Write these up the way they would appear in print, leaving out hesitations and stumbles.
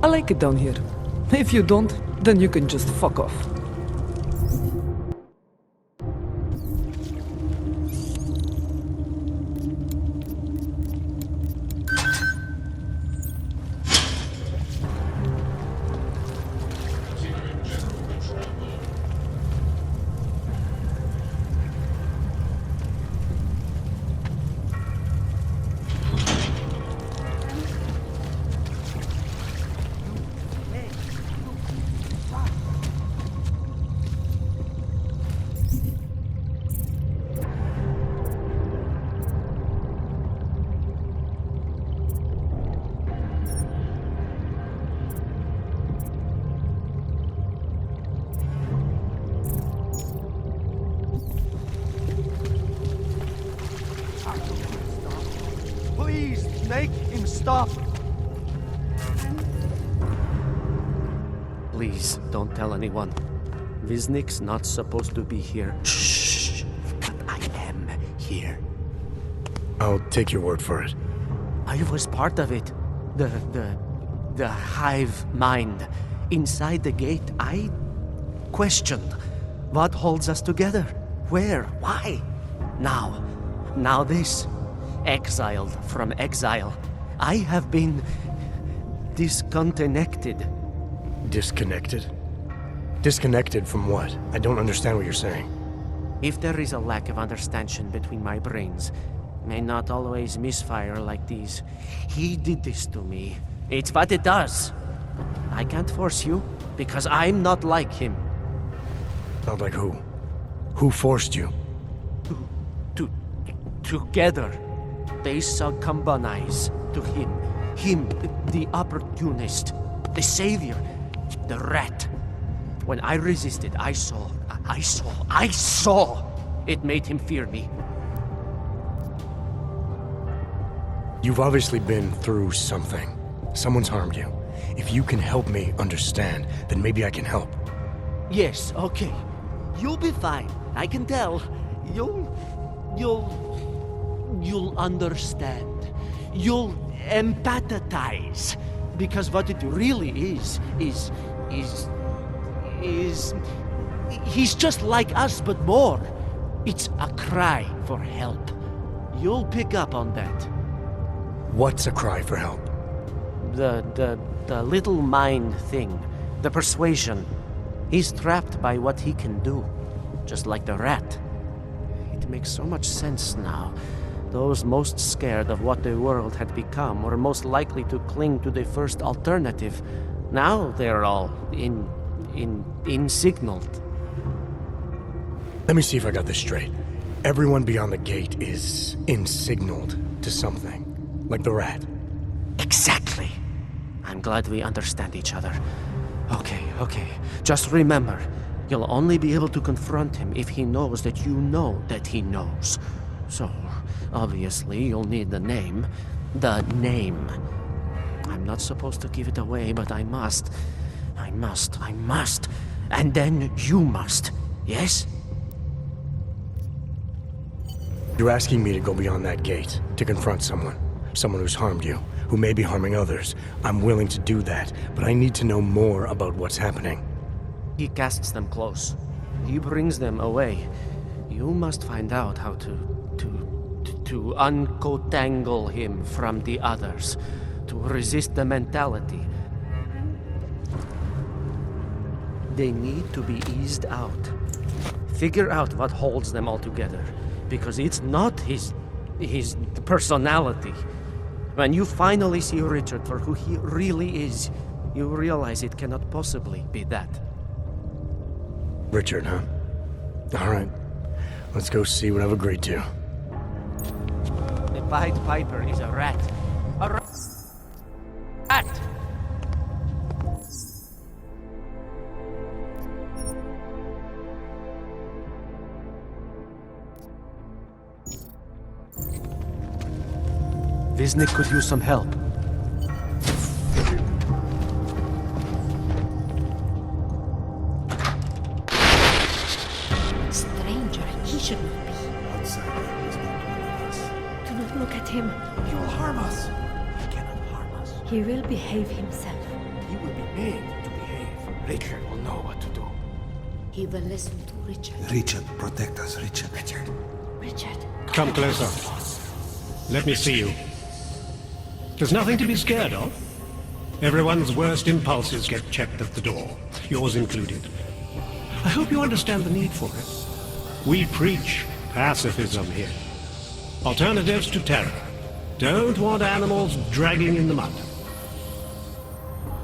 I like it down here. If you don't, then you can just fuck off. Please, make him stop! Please, don't tell anyone. Viznik's not supposed to be here. Shh! But I am here. I'll take your word for it. I was part of it. The hive mind. Inside the gate, I questioned what holds us together. Where? Why? Now this. Exiled from exile. I have been disconnected. Disconnected? Disconnected from what? I don't understand what you're saying. If there is a lack of understanding between my brains, may not always misfire like these. He did this to me. It's what it does. I can't force you, because I'm not like him. Not like who? Who forced you? Together, they succumbanize to him. Him, the opportunist, the savior, the rat. When I resisted, I saw. It made him fear me. You've obviously been through something. Someone's harmed you. If you can help me understand, then maybe I can help. Yes, okay. You'll be fine. I can tell. You'll understand. You'll empathize. Because what it really is he's just like us, but more. It's a cry for help. You'll pick up on that. What's a cry for help? The little mind thing. The persuasion. He's trapped by what he can do. Just like the rat. It makes so much sense now. Those most scared of what the world had become were most likely to cling to the first alternative. Now they're all insignaled. Let me see if I got this straight. Everyone beyond the gate is insignaled to something. Like the rat. Exactly. I'm glad we understand each other. Okay. Just remember, you'll only be able to confront him if he knows that you know that he knows. So, obviously, you'll need the name. The name. I'm not supposed to give it away, but I must. I must. And then you must. Yes? You're asking me to go beyond that gate, to confront someone. Someone who's harmed you, who may be harming others. I'm willing to do that, but I need to know more about what's happening. He casts them close. He brings them away. You must find out how to uncotangle him from the others, to resist the mentality. They need to be eased out. Figure out what holds them all together, because it's not his personality. When you finally see Richard for who he really is, you realize it cannot possibly be that. Richard, huh? All right. Let's go see what I've agreed to. The Pied Piper is a rat. A rat! Viznik could use some help. Stranger, he should not be. Outsider is not one of us. Do not look at him. He will harm us. He cannot harm us. He will behave himself. He will be made to behave. Richard will know what to do. He will listen to Richard. Richard, protect us, Richard. Richard. Come closer. Let me see you. There's nothing to be scared of. Everyone's worst impulses get checked at the door, yours included. I hope you understand the need for it. We preach pacifism here. Alternatives to terror. Don't want animals dragging in the mud.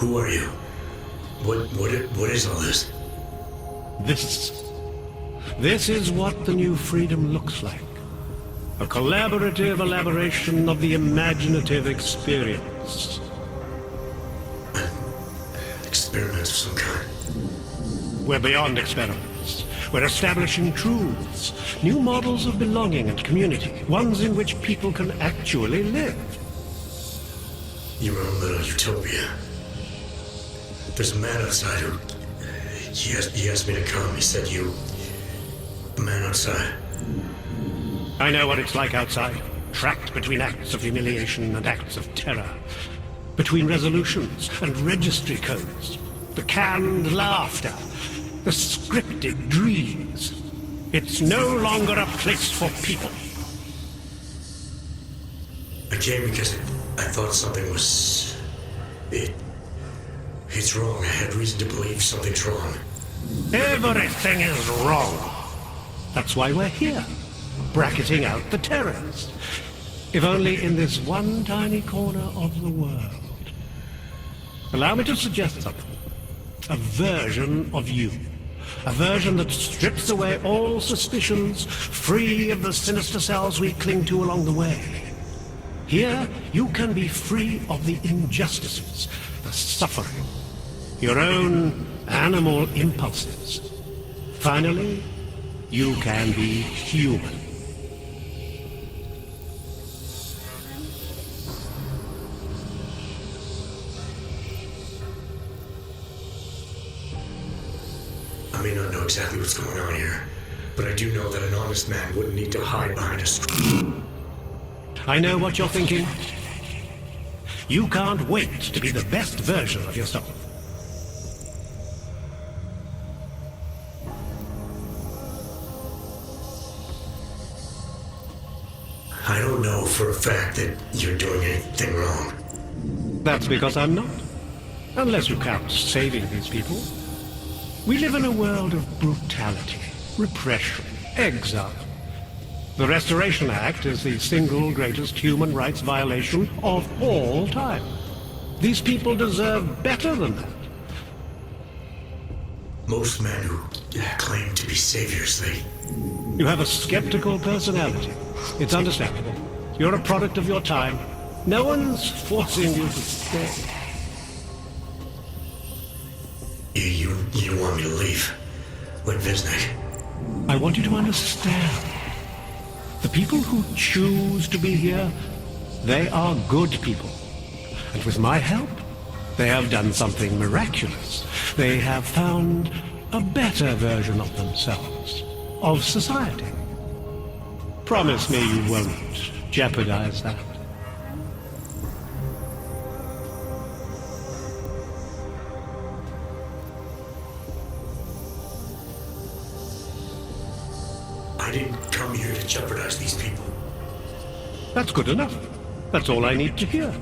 Who are you? What is all this? This is what the new freedom looks like. A collaborative elaboration of the imaginative experience. Experiment of some kind. We're beyond experiments. We're establishing truths, new models of belonging and community, ones in which people can actually live. Your own little utopia. There's a man outside who... He asked me to come. He said you... A man outside. I know what it's like outside, trapped between acts of humiliation and acts of terror. Between resolutions and registry codes. The canned laughter. The scripted dreams. It's no longer a place for people. I came because I thought something was... It's wrong. I had reason to believe something's wrong. Everything is wrong. That's why we're here, bracketing out the terrors. If only in this one tiny corner of the world. Allow me to suggest something. A version of you. A version that strips away all suspicions, free of the sinister cells we cling to along the way. Here, you can be free of the injustices, the suffering, your own animal impulses. Finally, you can be human. I may not know exactly what's going on here, but I do know that an honest man wouldn't need to hide behind a screen. I know what you're thinking. You can't wait to be the best version of yourself. I don't know for a fact that you're doing anything wrong. That's because I'm not. Unless you count saving these people. We live in a world of brutality, repression, exile. The Restoration Act is the single greatest human rights violation of all time. These people deserve better than that. Most men who claim to be saviors, You have a skeptical personality. It's understandable. You're a product of your time. No one's forcing you to stay. You want me to leave? Like Visnik? I want you to understand. The people who choose to be here, they are good people. And with my help, they have done something miraculous. They have found a better version of themselves, of society. Promise me you won't jeopardize that. I didn't come here to jeopardize these people. That's good enough. That's all I need to hear.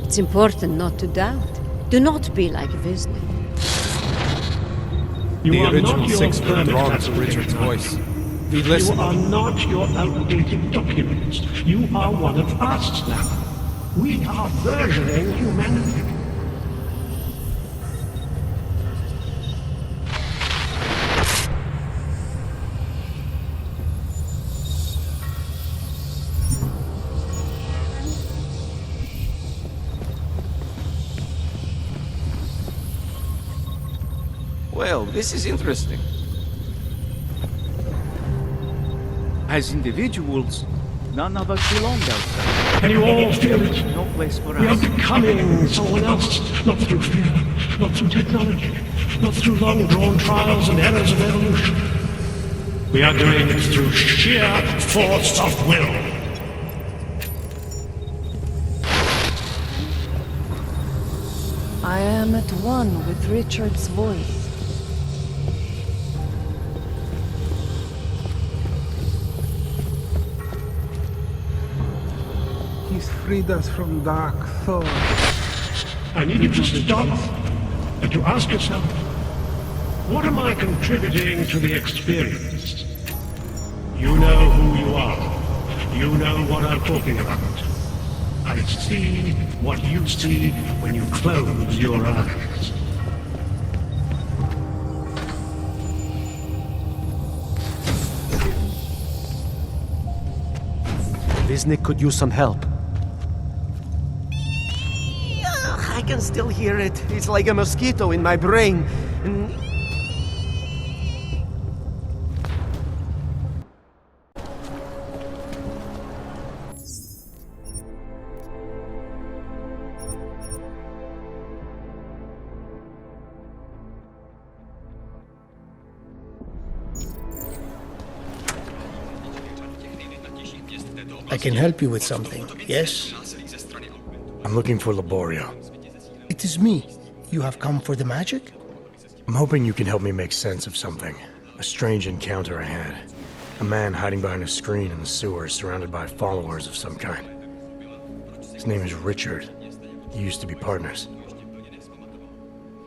It's important not to doubt. Do not be like Visnik. You are original not your six-foot permit drawn to application. Richard's voice. We You listen. are not your outdated documents. You are one of us now. We are versioning humanity. Well, this is interesting. As individuals, none of us belong outside. Can you all feel it? No place for We are us. becoming someone else, not through fear, Not through technology. Not through long-drawn trials and errors of evolution. We are doing it through sheer force of will. I am at one with Richard's voice. He's freed us from dark thoughts. I need you to stop and to ask yourself, what am I contributing to the experience? You know who you are. You know what I'm talking about. I see what you see when you close your eyes. Viznik could use some help. I can still hear it. It's like a mosquito in my brain. I can help you with something, yes? I'm looking for Laborio. It is me. You have come for the magic? I'm hoping you can help me make sense of something. A strange encounter I had. A man hiding behind a screen in the sewers, surrounded by followers of some kind. His name is Richard. He used to be partners.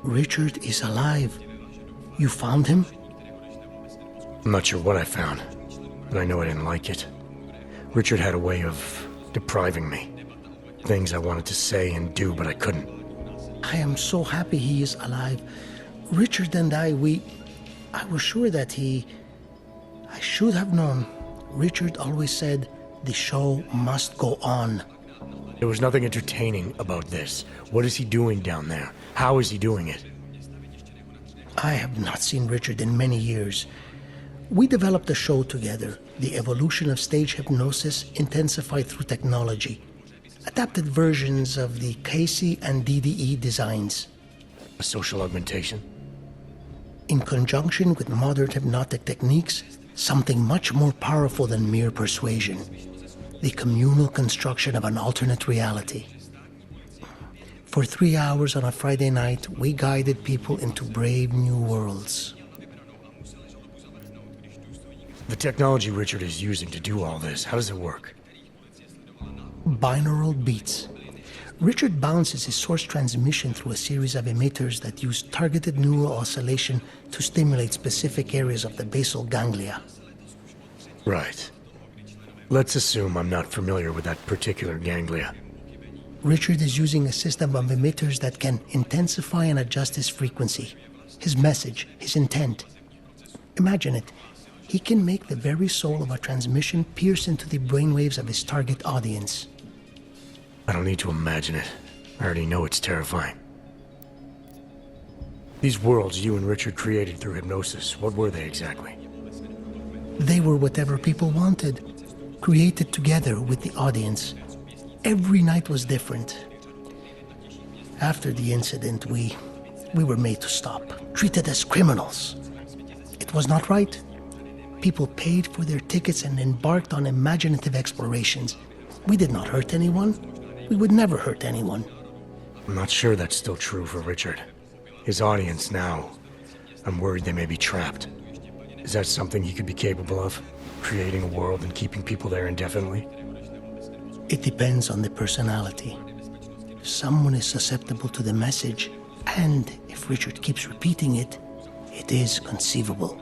Richard is alive. You found him? I'm not sure what I found, but I know I didn't like it. Richard had a way of depriving me. Things I wanted to say and do, but I couldn't. I am so happy he is alive. Richard and I was sure that I should have known. Richard always said, the show must go on. There was nothing entertaining about this. What is he doing down there? How is he doing it? I have not seen Richard in many years. We developed a show together, The Evolution of Stage Hypnosis Intensified Through Technology. Adapted versions of the KC and DDE designs. A social augmentation? In conjunction with modern hypnotic techniques, something much more powerful than mere persuasion. The communal construction of an alternate reality. For 3 hours on a Friday night, we guided people into brave new worlds. The technology Richard is using to do all this, how does it work? Binaural beats. Richard bounces his source transmission through a series of emitters that use targeted neural oscillation to stimulate specific areas of the basal ganglia. Right. Let's assume I'm not familiar with that particular ganglia. Richard is using a system of emitters that can intensify and adjust his frequency, his message, his intent. Imagine it. He can make the very soul of a transmission pierce into the brainwaves of his target audience. I don't need to imagine it. I already know it's terrifying. These worlds you and Richard created through hypnosis, what were they exactly? They were whatever people wanted, created together with the audience. Every night was different. After the incident, we were made to stop, treated as criminals. It was not right. People paid for their tickets and embarked on imaginative explorations. We did not hurt anyone. We would never hurt anyone. I'm not sure that's still true for Richard. His audience now, I'm worried they may be trapped. Is that something he could be capable of? Creating a world and keeping people there indefinitely? It depends on the personality. If someone is susceptible to the message, and if Richard keeps repeating it, it is conceivable.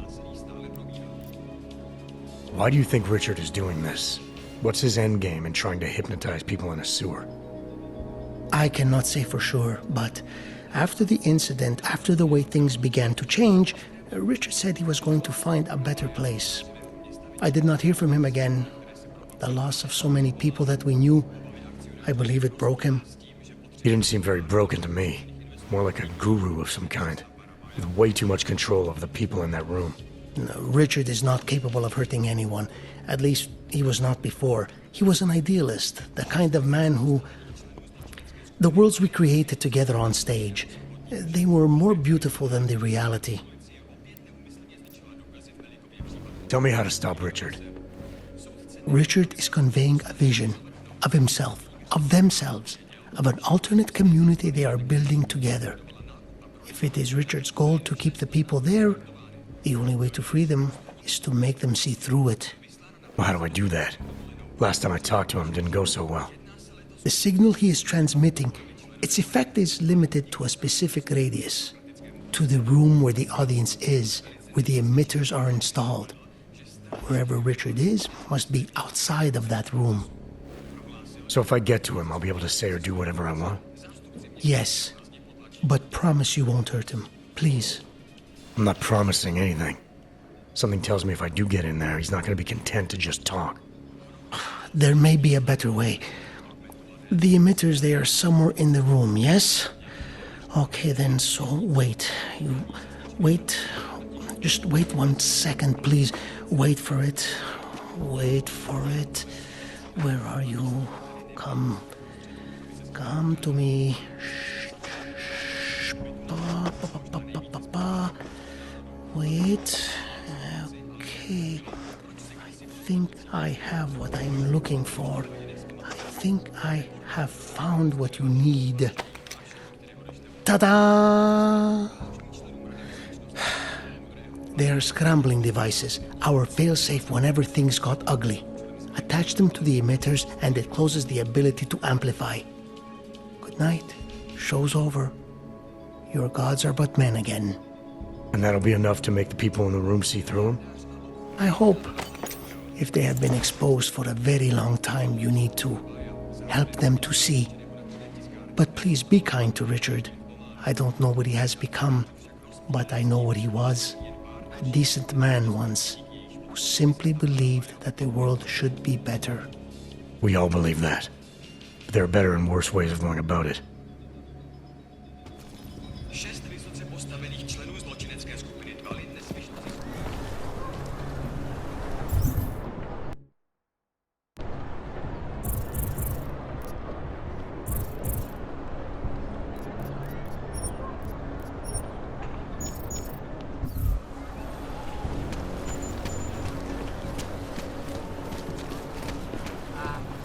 Why do you think Richard is doing this? What's his endgame in trying to hypnotize people in a sewer? I cannot say for sure, but after the incident, after the way things began to change, Richard said he was going to find a better place. I did not hear from him again. The loss of so many people that we knew, I believe it broke him. He didn't seem very broken to me. More like a guru of some kind, with way too much control of the people in that room. No, Richard is not capable of hurting anyone. At least, he was not before. He was an idealist, the kind of man who... The worlds we created together on stage, They were more beautiful than the reality. Tell me how to stop Richard. Richard is conveying a vision of himself, of themselves, of an alternate community they are building together. If it is Richard's goal to keep the people there, the only way to free them is to make them see through it. Well, how do I do that? Last time I talked to him didn't go so well. The signal he is transmitting, its effect is limited to a specific radius, to the room where the audience is, where the emitters are installed. Wherever Richard is must be outside of that room. So if I get to him, I'll be able to say or do whatever I want? Yes, but promise you won't hurt him, please. I'm not promising anything. Something tells me if I do get in there, he's not going to be content to just talk. There may be a better way. The emitters, they are somewhere in the room, yes? Okay then, so wait. You wait. Just wait 1 second, please. Wait for it. Wait for it. Where are you? Come. Come to me. Shh. Pa, pa, pa, pa, pa, pa. Wait. Okay. I think I have what I'm looking for. I think I have found what you need. Ta-da! They are scrambling devices, our failsafe whenever things got ugly. Attach them to the emitters and it closes the ability to amplify. Good night. Show's over. Your gods are but men again. And that'll be enough to make the people in the room see through him? I hope. If they have been exposed for a very long time, you need to help them to see. But please be kind to Richard. I don't know what he has become, but I know what he was. A decent man once, who simply believed that the world should be better. We all believe that. But there are better and worse ways of going about it.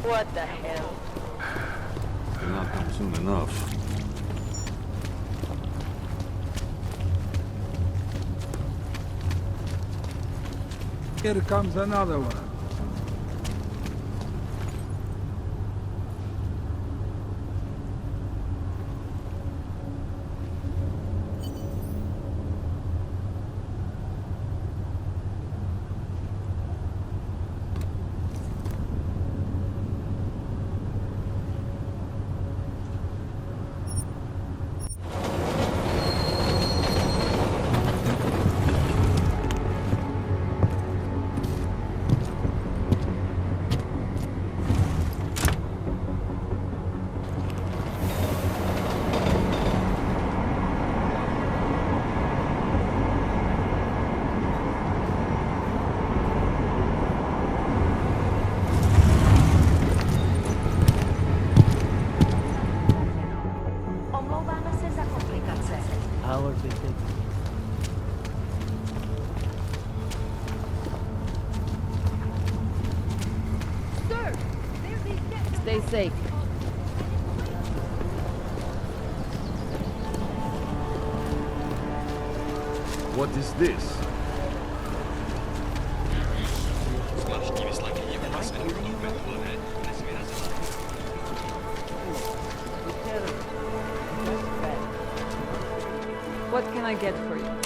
What the hell? They're not come soon enough. Here comes another one. Stay safe. What is this? What can I get for you?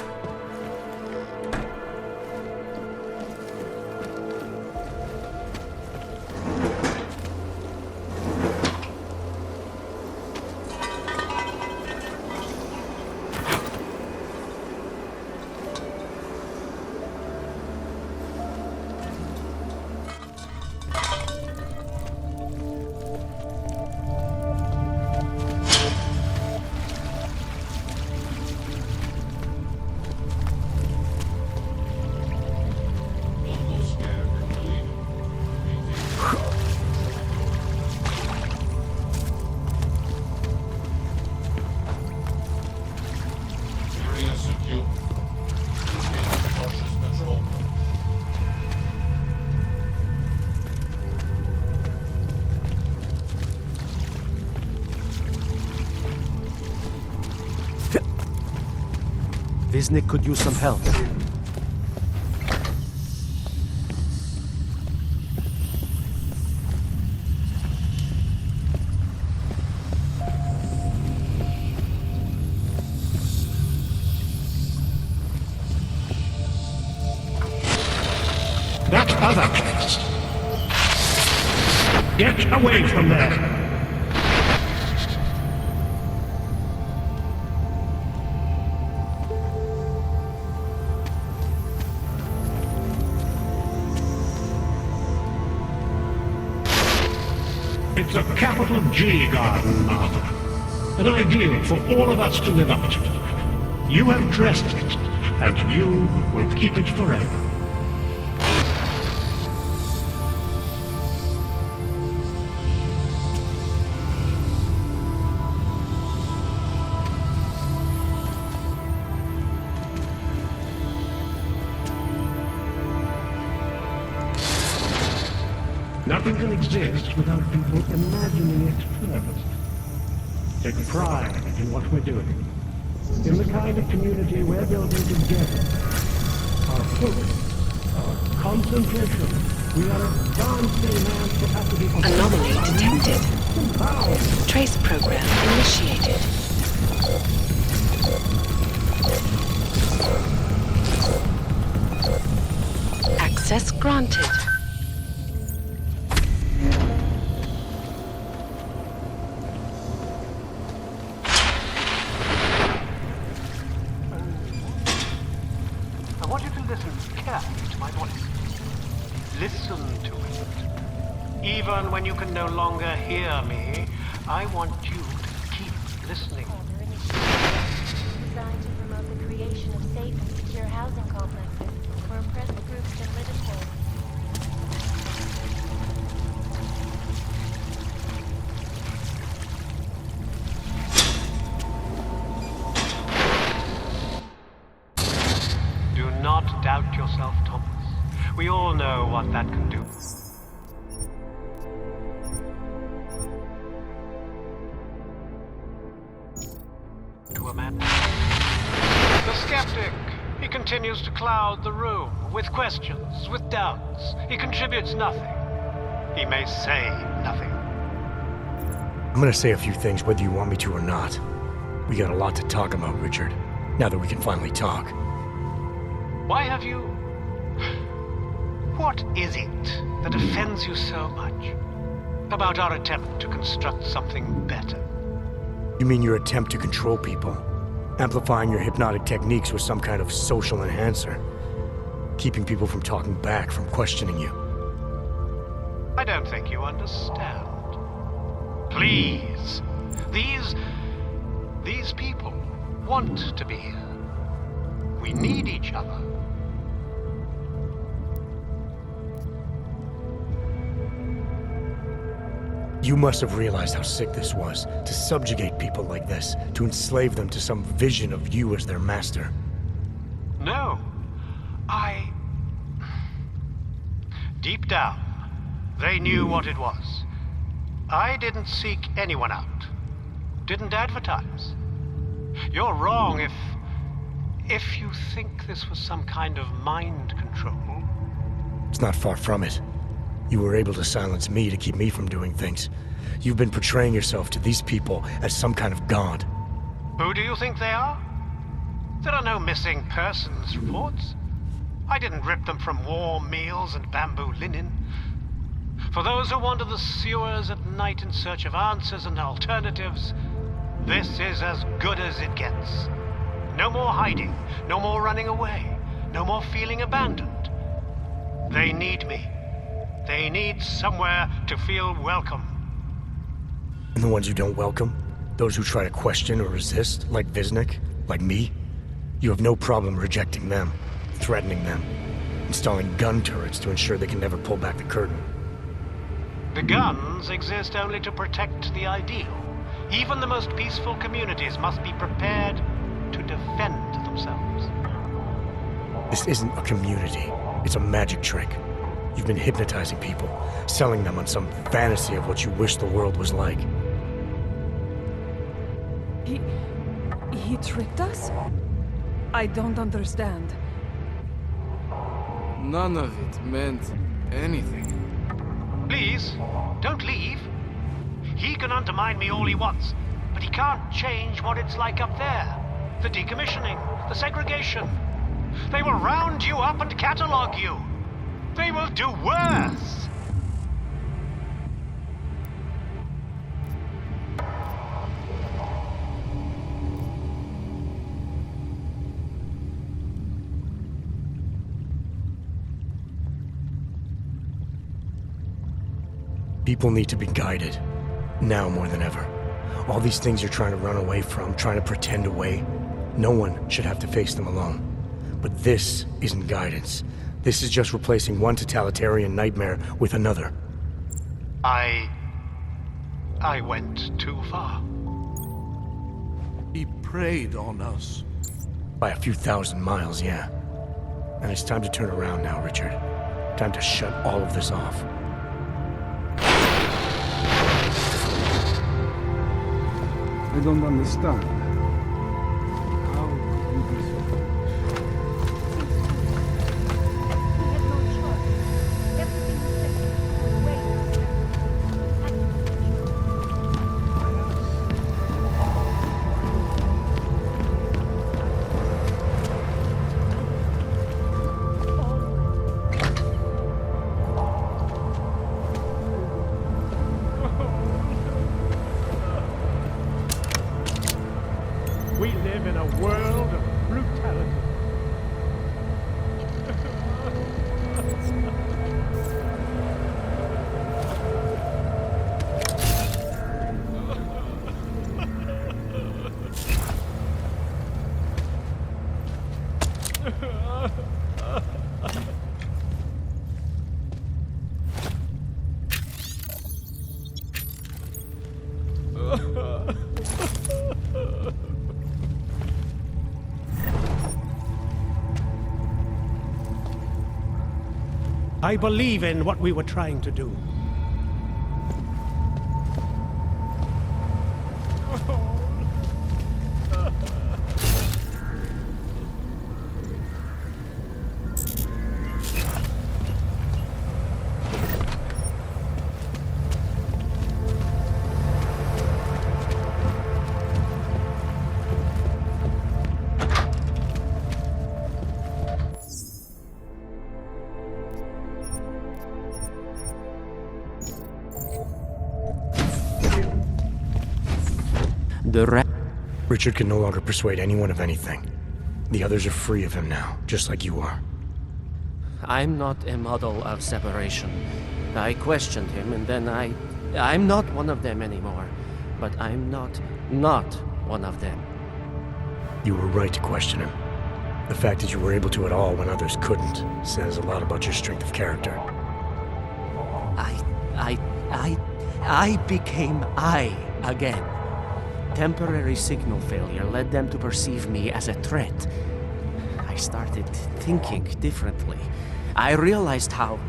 Viznik could use some help. That other place. Get away from there. It's a capital G garden, Martha. An ideal for all of us to live up to. You have dressed it, and you will keep it forever. Nothing can exist without people imagining it first. Take pride in what we're doing. In the kind of community we're building together. Our focus, our concentration. We are advancing man's capacity of... Anomaly detected. Trace program initiated. Access granted. I want you to listen carefully to my voice. Listen to it. Even when you can no longer hear me, I want you to keep listening. Designed to promote the creation of safe and secure housing complexes where oppressed groups can live in homes. Do not doubt yourself, Thomas. We all know what that can do. To a man. The skeptic. He continues to cloud the room with questions, with doubts. He contributes nothing. He may say nothing. I'm gonna say a few things whether you want me to or not. We got a lot to talk about, Richard. Now that we can finally talk. Why have you... What is it that offends you so much about our attempt to construct something better? You mean your attempt to control people? Amplifying your hypnotic techniques with some kind of social enhancer? Keeping people from talking back, from questioning you? I don't think you understand. Please. These people want to be here. We need each other. You must have realized how sick this was, to subjugate people like this, to enslave them to some vision of you as their master. No. Deep down, they knew what it was. I didn't seek anyone out. Didn't advertise. You're wrong if you think this was some kind of mind control. It's not far from it. You were able to silence me to keep me from doing things. You've been portraying yourself to these people as some kind of god. Who do you think they are? There are no missing persons reports. I didn't rip them from warm meals and bamboo linen. For those who wander the sewers at night in search of answers and alternatives, this is as good as it gets. No more hiding, no more running away, no more feeling abandoned. They need me. They need somewhere to feel welcome. And the ones you don't welcome? Those who try to question or resist, like Viznik, like me? You have no problem rejecting them, threatening them, installing gun turrets to ensure they can never pull back the curtain. The guns exist only to protect the ideal. Even the most peaceful communities must be prepared to defend themselves. This isn't a community. It's a magic trick. You've been hypnotizing people, selling them on some fantasy of what you wish the world was like. He tricked us? I don't understand. None of it meant anything. Please, don't leave. He can undermine me all he wants, but he can't change what it's like up there. The decommissioning, the segregation. They will round you up and catalog you. They will do worse. People need to be guided. Now more than ever. All these things you're trying to run away from, trying to pretend away, no one should have to face them alone. But this isn't guidance. This is just replacing one totalitarian nightmare with another. I went too far. He preyed on us. By a few thousand miles, yeah. And it's time to turn around now, Richard. Time to shut all of this off. I don't understand. How could you be so foolish? We had no choice. Everything was set. The way was We live in a world of brutality. I believe in what we were trying to do. Richard can no longer persuade anyone of anything. The others are free of him now, just like you are. I'm not a model of separation. I questioned him, and then I'm not one of them anymore. But I'm not one of them. You were right to question him. The fact that you were able to at all when others couldn't says a lot about your strength of character. I became I again. Temporary signal failure led them to perceive me as a threat. I started thinking differently. I realized how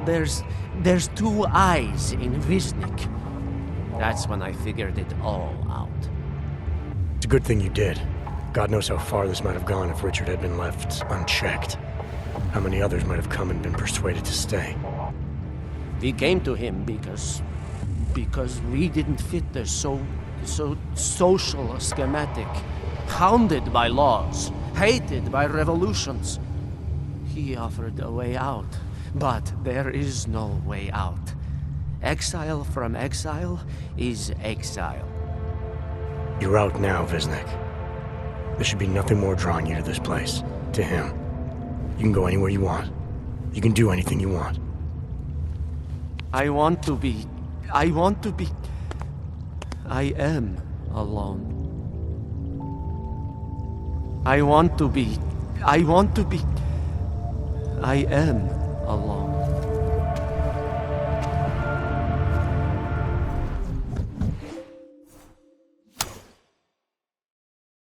there's two eyes in Wisnik. That's when I figured it all out. It's a good thing you did. God knows how far this might have gone if Richard had been left unchecked. How many others might have come and been persuaded to stay. We came to him because we didn't fit the so social schematic, hounded by laws, hated by revolutions. He offered a way out, but there is no way out. Exile from exile is exile. You're out now, Wisnik. There should be nothing more drawing you to this place, to him. You can go anywhere you want. You can do anything you want. I am alone. I am alone.